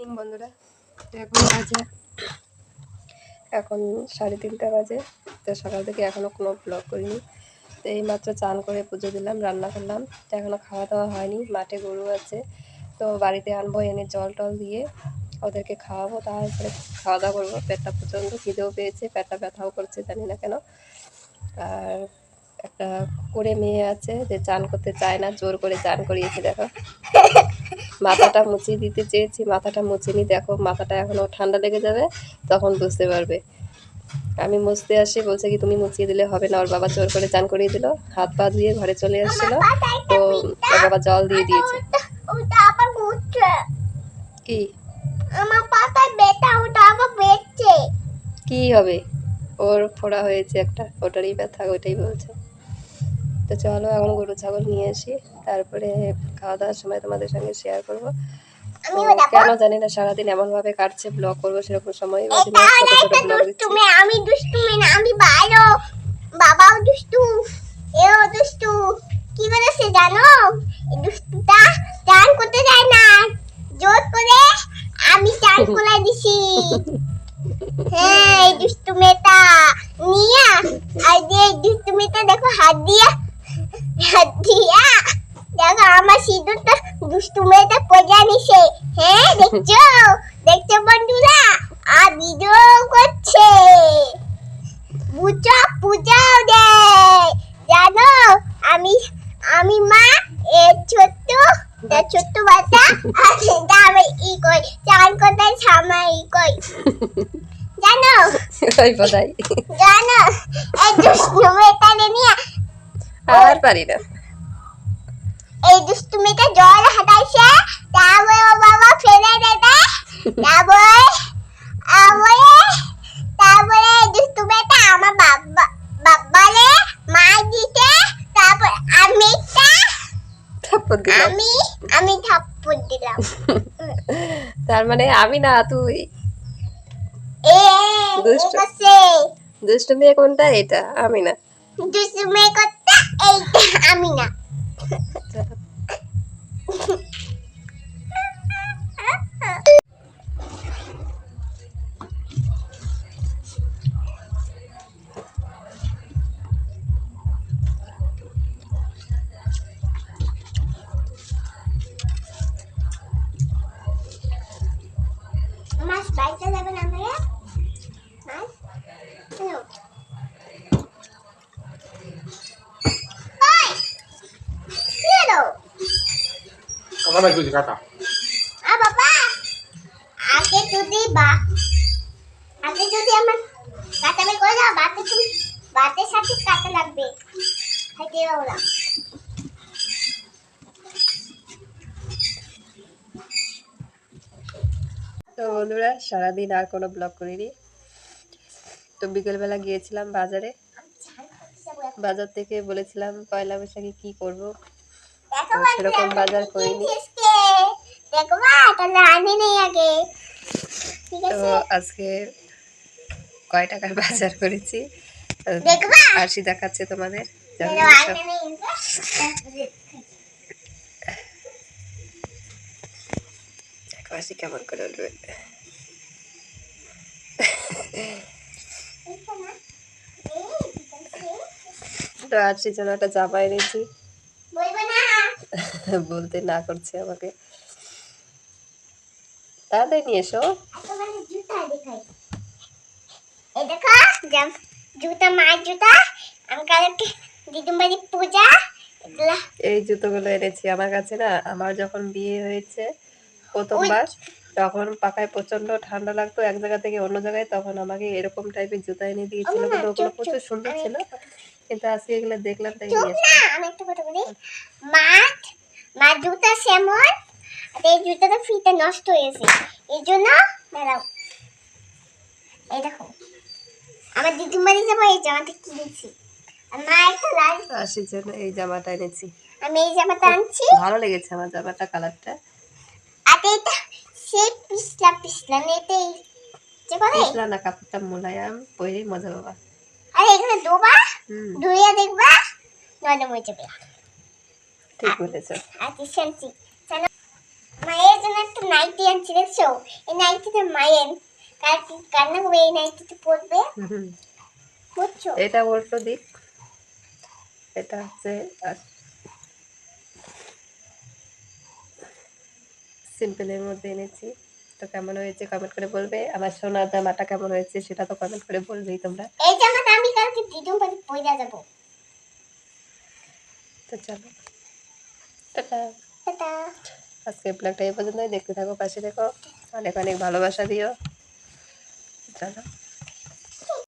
Morning বন্ধুরা, এখন বাজে এখন 3:30 বাজে। তো সকাল থেকে এখনও কোনো ব্লগ করিনি। তো এইমাত্র চান করে পুজো দিলাম, রান্না করলাম। তো এখনও খাওয়া দাওয়া হয়নি, মাঠে গরু আছে। তো বাড়িতে আনবো, এনে জল টল দিয়ে ওদেরকে খাওয়াবো, তারপরে খাওয়া দাওয়া করবো। পেটটা প্রচণ্ড খিদেও পেয়েছে, পেটটা ব্যথাও করছে, জানি না কেন। আর একটা করে মেয়ে আছে যে চান করতে চায় না, জোর করে চান করিয়েছি। দেখো, মাথাটা মুছিয়ে দিতে চেয়েছি, মাথাটা মুছিনি। দেখো, মাথাটা এখনও ঠান্ডা লেগে যাবে, তখন বুঝতে পারবে। আমি মুছতে আসি, বলছে কি তুমি মুছিয়ে দিলে হবে না। ওর বাবা জোর করে চান করিয়ে দিল, হাত পা ধুয়ে ঘরে চলে আসছিল। তো ওর বাবা জল দিয়ে দিয়েছে। কি কি হবে? ওর ফোড়া হয়েছে একটা, ওটারই ব্যথা, ওইটাই বলছে। তো চলো এখন গরু ছাগল নিয়ে আসি, তারপরে খাওয়া দাওয়ার সময় তোমাদের সঙ্গে শেয়ার করবো। তো কেন জানি না সারাদিন এমন ভাবে কাটছে, ব্লগ করবো সেরকম সময় পাচ্ছি না, ছোট ছোট ব্লগ দিচ্ছি। আমি দুষ্টু না, আমি ভালো, বাবাও দুষ্টু, এও দুষ্টু। কি করেছে জানো? এই দুষ্টুটা চান করতে যায় না, জোর করে আমি চান করাই দিছি। হ্যাঁ, এই দুষ্টু মেয়েটা নিয়া, আর যে দুষ্টু মেয়েটা দেখো হাত দিয়া দেখো আমার সিঁদুরটা দুষ্টু মেয়েটা পজা নিছে। হ্যাঁ, দেখছো বন্ধুরা, আর ভিডিও করছে। পূজাও দেয় জানো। আমি মা ছোট্ট বাচ্চা আমি ই কই চান করতে সামাই কই জানো। জানো এই দুষ্টু মেয়েটা নিয়ে আর পারি না। এই দুষ্টু মেয়েটা জল হাতাইছে, তারপরে ও বাবা ফেলে দেবে, তারপরে দুষ্টু মেয়েটা আমার বাবারে মার দিতে, তারপর আমি থাপ্পড় দিলাম। আমি থাপ্পড় দিলাম। তার মানে আমি না তুই। দুষ্টু মেয়ে কোনটা? এটা আমি না। দুষ্টু মেয়ে কোনটা? এইটা আমি না। মাছ বাইতে যাবে না আমরা? মাছ হ্যালো, ওই কি হলো? আমার ভাই কইছে কাটা। বাবা, আগে যদি আমার কাটাবে করে দাও, বাতের সাথে কাটা লাগবে। খাইতে পারবো না। তো বন্ধুরা, সারাদিন আর কোনো ব্লগ করিনি। তো বিকেলবেলা গিয়েছিলাম বাজারে। বাজার থেকে বলেছিলাম পয়লা বৈশাখে কি করব, তো সেরকম বাজার করিনি। তো আজকে কয় টাকার বাজার করেছি আরশি দেখাচ্ছে তোমাদের। আরশি কেমন করে উঠবে। তো আরশির জন্য একটা জামা এনেছি, বলতে না করছে আমাকে, তাড়াতাড়ি নিয়ে এসো। জুতা মার জুতা, আমি কালকে দিদুমবাড়ি পূজা। এই জুতোগুলো এনেছি আমার কাছে না। আমার যখন বিয়ে হয়েছে প্রথমবার, তখন পাকায় প্রচন্ড ঠান্ডা লাগতো এক জায়গা থেকে অন্য জায়গায়, তখন আমাকে এরকম টাইপের জুতা এনে দিয়েছিল। কিন্তু ওগুলো প্রচুর সুন্দর ছিল, কিন্তু আজকে এগুলো দেখলাম তাই নিয়ে এসেছি। আমি একটা কথা বলি, মা জুতা সেমন, এই জুতাটা ফিতে নষ্ট হয়েছে, এই জন্য দাঁড়াও, এই দেখো আমার দিদুমবাড়ি যাবো, এই জামাটা কিনেছি। মা একটা লাল আরশির জন্য এই জামাটা এনেছি, আমি এই জামাটা আনছি, ভালো লেগেছে আমার জামাটা, কালারটা। আর এটা সেই পিছলা নেতেই যে বলে পিছলা না, কাপড়টা মোলায়েম, পরে মজা বাবা। আরে এখানে দোবা ধুইয়া দেখবা, নরম হয়ে যাবে। ঠিক বলেছো। আর কি শান্তি, মা এর জন্য একটা নাইটি আনছি দেখছো, এই নাইটিতে মায়ের কান্না করবে, এই নাইটিতে পরবে, হুম, বুঝছো? এটা উল্টো দিক, এটা হচ্ছে সিম্পলের মধ্যে এনেছি। তো কেমন হয়েছে কমেন্ট করে বলবে, আমার সোনার জামাটা কেমন হয়েছে সেটা তো কমেন্ট করে বলবেই তোমরা। এই জামাটা আমি কালকে দিদুন বাড়ি পরে যাবো। তো চলো, টাটা। টাটা। আজকে ব্লগটা এই পর্যন্তই, দেখতে থাকো, পাশে থেকো, অনেক অনেক ভালোবাসা দিও। চলো।